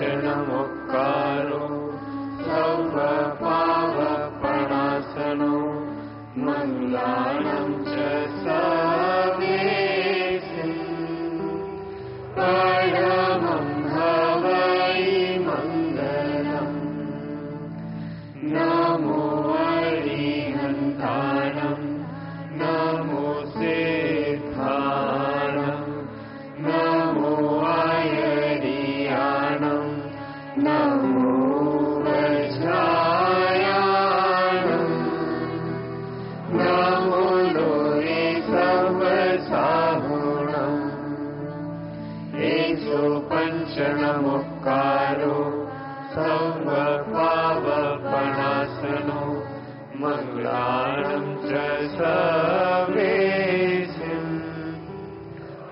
पंचनमुक्कारो सर्वपावपणासनो मंगलानं च सर्वेषां परमं हवै मंगलम्। नमो अरिहन्ताणं नमो सिद्धाणं नमो अयरियाणं नमो वज्रायाणं नमो लोहे सर्वसाहुणम्। एषो पंचनमुक्कारो सर्वपावपणासनो मंगलानं च सर्वेषां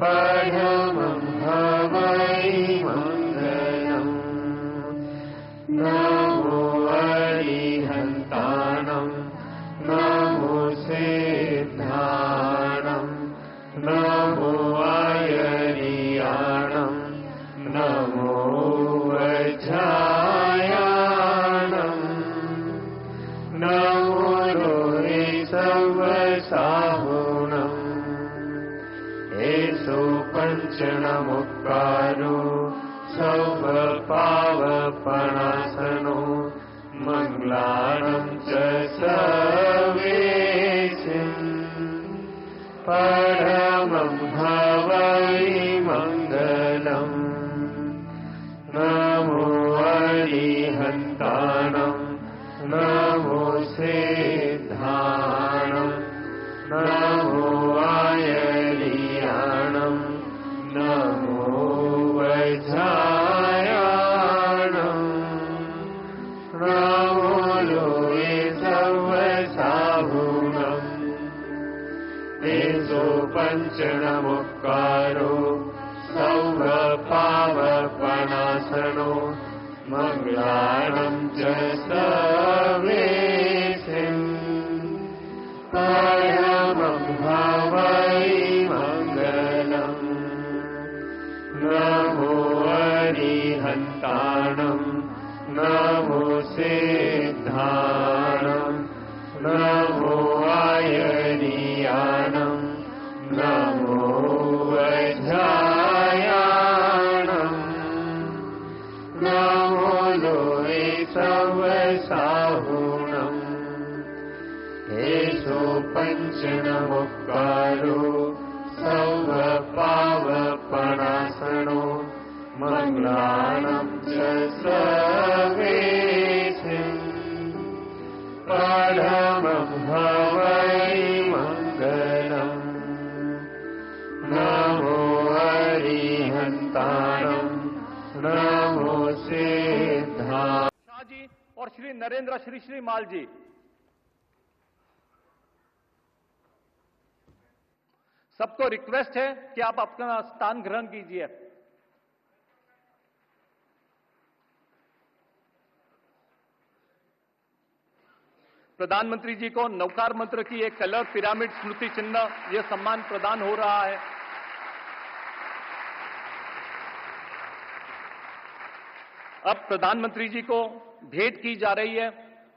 परमं हवै मंगलम्। नमो अरिहन्ताणं नमो सिद्धाणं नमो अयरियाणं नमो वज्रायाणं नमो लोहे सर्वसाहुणम्। एषो पंचनमुक्कारो सर्वपावपणासनो मंगलानं च सर्वेषां परमं हवै मंगलम्। नमो अरिहन्ताणं नमो सिद्धाणं नमो अयरियाणं नमो वज्रायाणं नमो लोहे सर्वसाहुणम्। एषो पंचनमुक्कारो सर्वपावपणासनो मंगलानं च सर्वेषां परमं हवै मंगलम्। नमो अरिहन्ताणं नमो सिद्धाणं नमो अयरियाणं नमो वज्रायाणं नमो लोहे सर्वसाहुणम्। एषो पंचनमुक्कारो सर्वपावपणासनो मंगलानं च सर्वेषां परमं हवै मंगलम्। नमो अरिहन्ताणं नमो सिद्धाणं। शाह जी और श्री नरेंद्र श्री माल जी, सबको रिक्वेस्ट है कि आप अपना स्थान ग्रहण कीजिए। प्रधानमंत्री जी को नवकार मंत्र की एक कलर पिरामिड स्मृति चिन्ह यह सम्मान प्रदान हो रहा है। अब प्रधानमंत्री जी को भेंट की जा रही है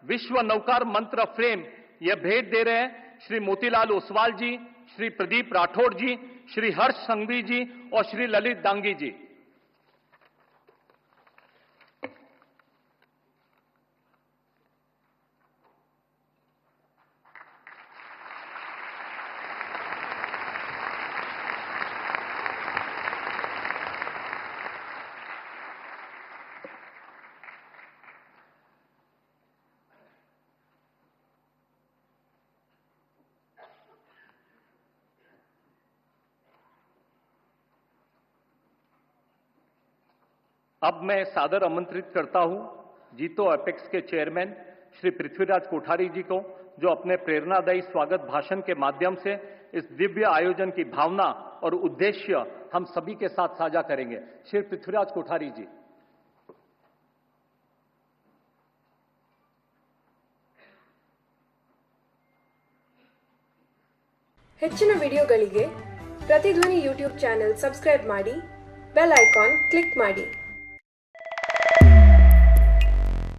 विश्व नवकार मंत्र फ्रेम। यह भेंट दे रहे हैं श्री मोतीलाल ओसवाल जी, श्री प्रदीप राठौड़ जी, श्री हर्ष संघवी जी और श्री ललित दांगी जी। अब मैं सादर आमंत्रित करता हूं जीतो एपेक्स के चेयरमैन श्री पृथ्वीराज कोठारी जी को, जो अपने प्रेरणादायी स्वागत भाषण के माध्यम से इस दिव्य आयोजन की भावना और उद्देश्य हम सभी के साथ साझा करेंगे। श्री पृथ्वीराज कोठारी जी। ಹೆಚ್ಚಿನ ವಿಡಿಯೋಗಳಿಗೆ ಪ್ರತಿಧ್ವನಿ ಯೂಟ್ಯೂಬ್ ಚಾನೆಲ್ ಸಬ್ಸ್ಕ್ರೈಬ್ ಮಾಡಿ, ಬೆಲ್ ಐಕಾನ್ ಕ್ಲಿಕ್ ಮಾಡಿ।